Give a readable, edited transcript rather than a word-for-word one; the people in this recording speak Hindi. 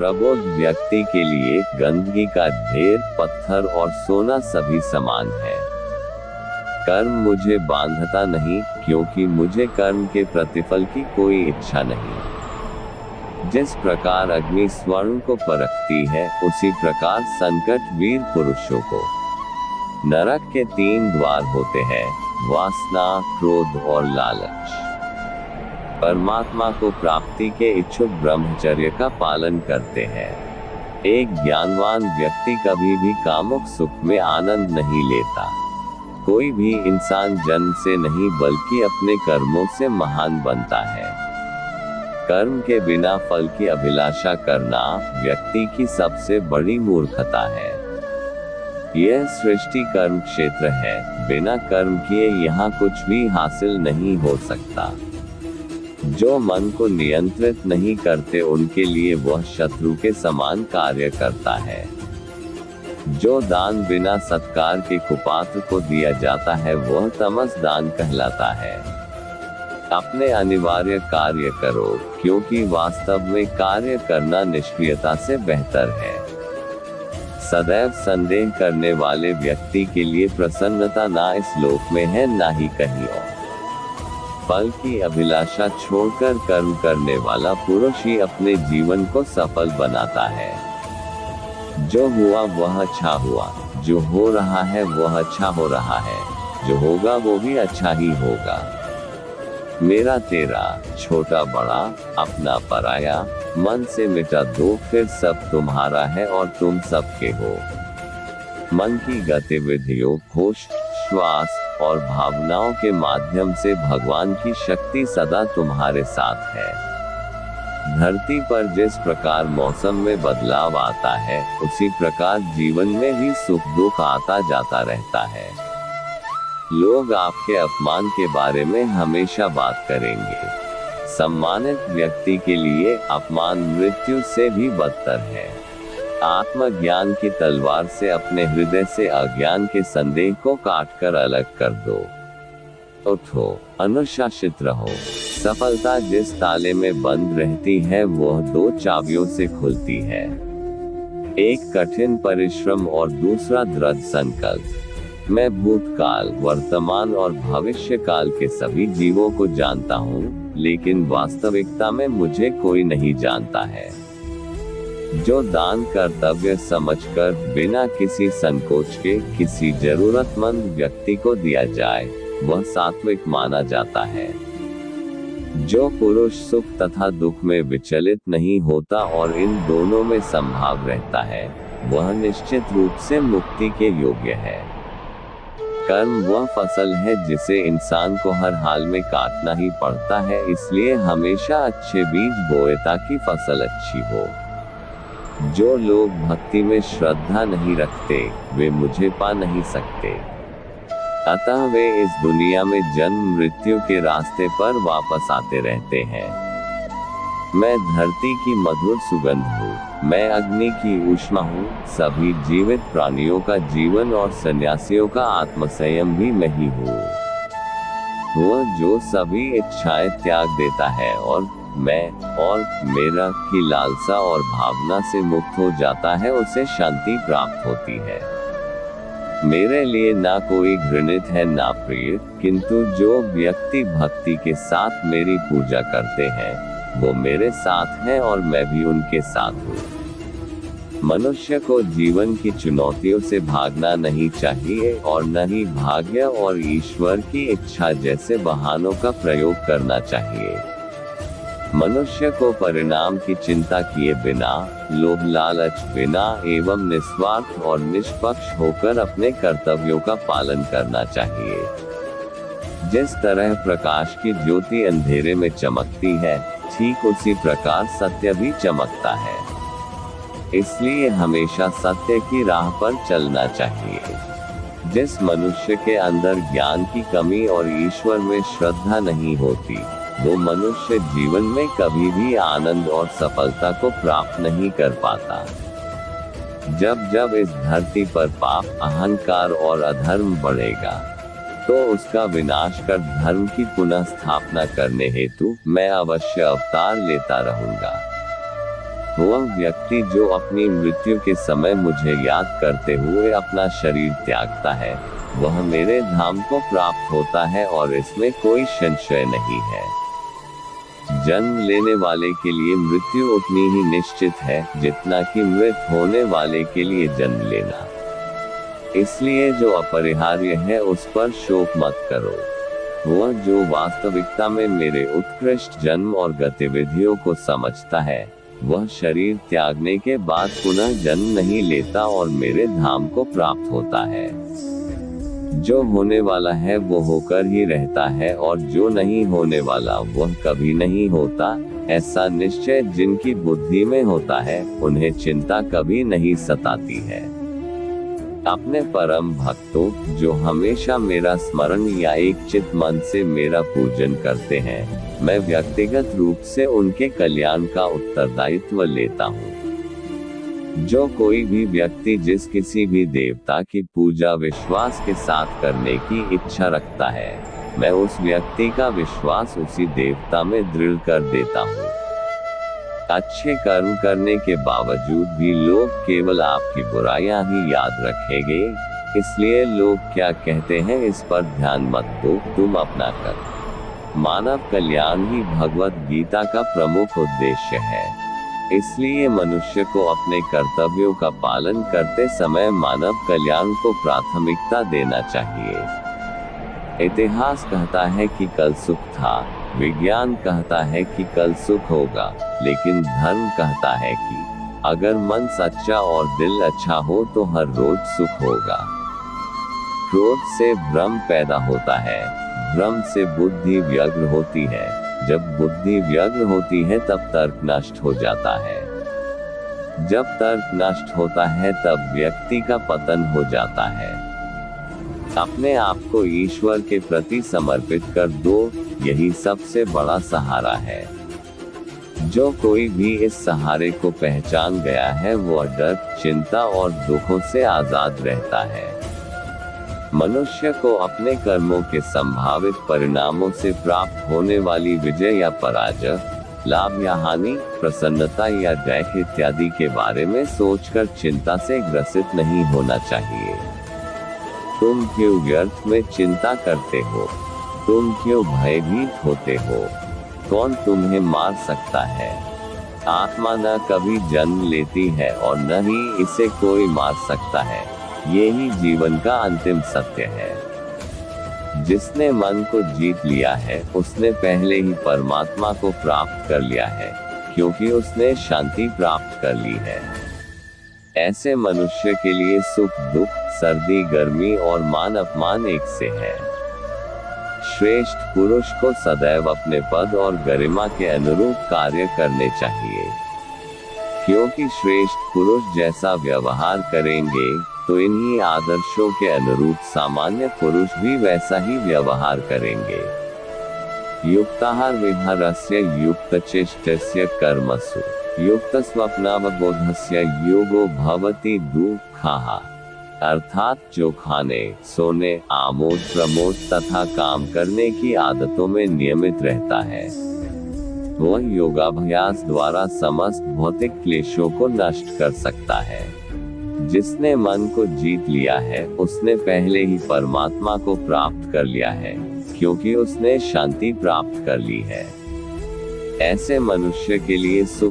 प्रबोध व्यक्ति के लिए गंदगी का ढेर, पत्थर और सोना सभी समान है। कर्म मुझे बांधता नहीं, क्योंकि मुझे कर्म के प्रतिफल की कोई इच्छा नहीं। जिस प्रकार अग्नि स्वर्ण को परखती है, उसी प्रकार संकट वीर पुरुषों को। नरक के 3 द्वार होते हैं, वासना, क्रोध और लालच। परमात्मा को प्राप्ति के इच्छुक ब्रह्मचर्य का पालन करते हैं। एक ज्ञानवान व्यक्ति कभी भी कामुक सुख में आनंद नहीं लेता। कोई भी इंसान जन्म से नहीं बल्कि अपने कर्मों से महान बनता है। कर्म के बिना फल की अभिलाषा करना व्यक्ति की सबसे बड़ी मूर्खता है। यह सृष्टि कर्म क्षेत्र है, बिना कर्म किए यहाँ कुछ भी हासिल नहीं हो सकता। जो मन को नियंत्रित नहीं करते उनके लिए वह शत्रु के समान कार्य करता है। जो दान बिना सत्कार के कुपात्र को दिया जाता है वह तमस दान कहलाता है। अपने अनिवार्य कार्य करो, क्योंकि वास्तव में कार्य करना निष्क्रियता से बेहतर है। सदैव संदेह करने वाले व्यक्ति के लिए प्रसन्नता ना इस लोक में है ना ही कहीं और। फल की अभिलाषा छोड़कर कर्म करने वाला पुरुष ही अपने जीवन को सफल बनाता है। जो हुआ वह अच्छा हुआ, जो हो रहा है वह अच्छा हो रहा है, जो होगा वो भी अच्छा ही होगा। मेरा तेरा, छोटा बड़ा, अपना पराया, मन से मिटा दो, फिर सब तुम्हारा है और तुम सबके हो। मन की गतिविधियों, होश, श्वास और भावनाओं के माध्यम से भगवान की शक्ति सदा तुम्हारे साथ है। धरती पर जिस प्रकार मौसम में बदलाव आता है, उसी प्रकार जीवन में भी सुख दुख आता जाता रहता है। लोग आपके अपमान के बारे में हमेशा बात करेंगे। सम्मानित व्यक्ति के लिए अपमान मृत्यु से भी बदतर है। आत्मज्ञान की तलवार से अपने हृदय से अज्ञान के संदेह को काटकर अलग कर दो। उठो, अनुशासित रहो। सफलता जिस ताले में बंद रहती है वह 2 चाबियों से खुलती है। एक कठिन परिश्रम और दूसरा दृढ़ संकल्प। मैं भूतकाल, वर्तमान और भविष्य काल के सभी जीवों को जानता हूँ, लेकिन वास्तविकता में मुझे कोई नहीं जानता है। जो दान कर्तव्य समझकर बिना किसी संकोच के किसी जरूरतमंद व्यक्ति को दिया जाए, वह सात्विक माना जाता है। जो पुरुष सुख तथा दुख में विचलित नहीं होता और इन दोनों में संभाव रहता है, वह निश्चित रूप से मुक्ति के योग्य है। कर्म वह फसल है जिसे इंसान को हर हाल में काटना ही पड़ता है, इसलिए हमेशा अच्छे बीज बोए ताकि फसल अच्छी हो। जो लोग भक्ति में श्रद्धा नहीं रखते, वे मुझे पा नहीं सकते। अतः वे इस दुनिया में जन्म मृत्यु के रास्ते पर वापस आते रहते हैं। मैं धरती की मधुर सुगंध हूँ, मैं अग्नि की ऊष्मा हूँ, सभी जीवित प्राणियों का जीवन और सन्यासियों का आत्मसंयम भी मैं ही हूँ। वह जो सभी इच्छाएं त्याग देता है और मैं और मेरा की लालसा और भावना से मुक्त हो जाता है, उसे शांति प्राप्त होती है। मेरे लिए ना कोई घृणित है ना प्रिय, किंतु जो व्यक्ति भक्ति के साथ मेरी पूजा करते हैं, वो मेरे साथ हैं और मैं भी उनके साथ हूँ। मनुष्य को जीवन की चुनौतियों से भागना नहीं चाहिए और न ही भाग्य और ईश्वर की इच्छा जैसे बहानों का प्रयोग करना चाहिए। मनुष्य को परिणाम की चिंता किए बिना, लोभ लालच बिना एवं निस्वार्थ और निष्पक्ष होकर अपने कर्तव्यों का पालन करना चाहिए। जिस तरह प्रकाश की ज्योति अंधेरे में चमकती है, ठीक उसी प्रकार सत्य भी चमकता है। इसलिए हमेशा सत्य की राह पर चलना चाहिए। जिस मनुष्य के अंदर ज्ञान की कमी और ईश्वर में श्रद्धा नहीं होती, वो मनुष्य जीवन में कभी भी आनंद और सफलता को प्राप्त नहीं कर पाता। जब जब इस धरती पर पाप, अहंकार और अधर्म बढ़ेगा, तो उसका विनाश कर धर्म की पुनः स्थापना करने हेतु मैं अवश्य अवतार लेता रहूंगा। वह व्यक्ति जो अपनी मृत्यु के समय मुझे याद करते हुए अपना शरीर त्यागता है, वह मेरे धाम को प्राप्त होता है और इसमें कोई संशय नहीं है। जन्म लेने वाले के लिए मृत्यु उतनी ही निश्चित है जितना कि मृत होने वाले के लिए जन्म लेना। इसलिए जो अपरिहार्य है उस पर शोक मत करो। वह जो वास्तविकता में मेरे उत्कृष्ट जन्म और गतिविधियों को समझता है, वह शरीर त्यागने के बाद पुनः जन्म नहीं लेता और मेरे धाम को प्राप्त होता है। जो होने वाला है वो होकर ही रहता है और जो नहीं होने वाला वह कभी नहीं होता। ऐसा निश्चय जिनकी बुद्धि में होता है, उन्हें चिंता कभी नहीं सताती है। अपने परम भक्तों, जो हमेशा मेरा स्मरण या एक चित्त मन से मेरा पूजन करते हैं, मैं व्यक्तिगत रूप से उनके कल्याण का उत्तरदायित्व लेता हूँ। जो कोई भी व्यक्ति जिस किसी भी देवता की पूजा विश्वास के साथ करने की इच्छा रखता है, मैं उस व्यक्ति का विश्वास उसी देवता में दृढ़ कर देता हूँ। अच्छे कर्म करने के बावजूद भी लोग केवल आपकी बुराइयां ही याद रखेंगे, इसलिए लोग क्या कहते हैं इस पर ध्यान मत दो, तुम अपना कर। मानव कल्याण ही भगवत गीता का प्रमुख उद्देश्य है। इसलिए मनुष्य को अपने कर्तव्यों का पालन करते समय मानव कल्याण को प्राथमिकता देना चाहिए। इतिहास कहता है कि कल सुख था, विज्ञान कहता है कि कल सुख होगा, लेकिन धर्म कहता है कि अगर मन सच्चा और दिल अच्छा हो तो हर रोज सुख होगा। क्रोध से भ्रम पैदा होता है, भ्रम से बुद्धि व्यग्र होती है, जब बुद्धि व्यग्र होती है तब तर्क नष्ट हो जाता है, जब तर्क नष्ट होता है तब व्यक्ति का पतन हो जाता है। अपने आप को ईश्वर के प्रति समर्पित कर दो, यही सबसे बड़ा सहारा है। जो कोई भी इस सहारे को पहचान गया है वो डर, चिंता और दुखों से आजाद रहता है। मनुष्य को अपने कर्मों के संभावित परिणामों से प्राप्त होने वाली विजय या पराजय, लाभ या हानि, प्रसन्नता या दैख इत्यादि के बारे में सोचकर चिंता से ग्रसित नहीं होना चाहिए। तुम क्यों व्यर्थ में चिंता करते हो? तुम क्यों भयभीत होते हो? कौन तुम्हें मार सकता है? आत्मा न कभी जन्म लेती है और न ही इसे कोई मार सकता है। यही जीवन का अंतिम सत्य है। जिसने मन को जीत लिया है उसने पहले ही परमात्मा को प्राप्त कर लिया है, क्योंकि उसने शांति प्राप्त कर ली है। ऐसे मनुष्य के लिए सुख दुख, सर्दी गर्मी और मान अपमान एक से है। श्रेष्ठ पुरुष को सदैव अपने पद और गरिमा के अनुरूप कार्य करने चाहिए, क्योंकि श्रेष्ठ पुरुष जैसा व्यवहार करेंगे तो इन्हीं आदर्शों के अनुरूप सामान्य पुरुष भी वैसा ही व्यवहार करेंगे। युक्ताहार विहारस्य युक्तचेष्टस्य कर्मसु युक्तस्वप्नावबोधस्य योगो भवति दुःखः। अर्थात जो खाने, सोने, आमोद प्रमोद तथा काम करने की आदतों में नियमित रहता है, वह योगाभ्यास द्वारा समस्त भौतिक क्लेशों को नष्ट कर सकता है। जिसने मन को जीत लिया है उसने पहले ही परमात्मा को प्राप्त कर लिया है, क्योंकि उसने शांति प्राप्त कर ली है। ऐसे मनुष्य के लिए सुख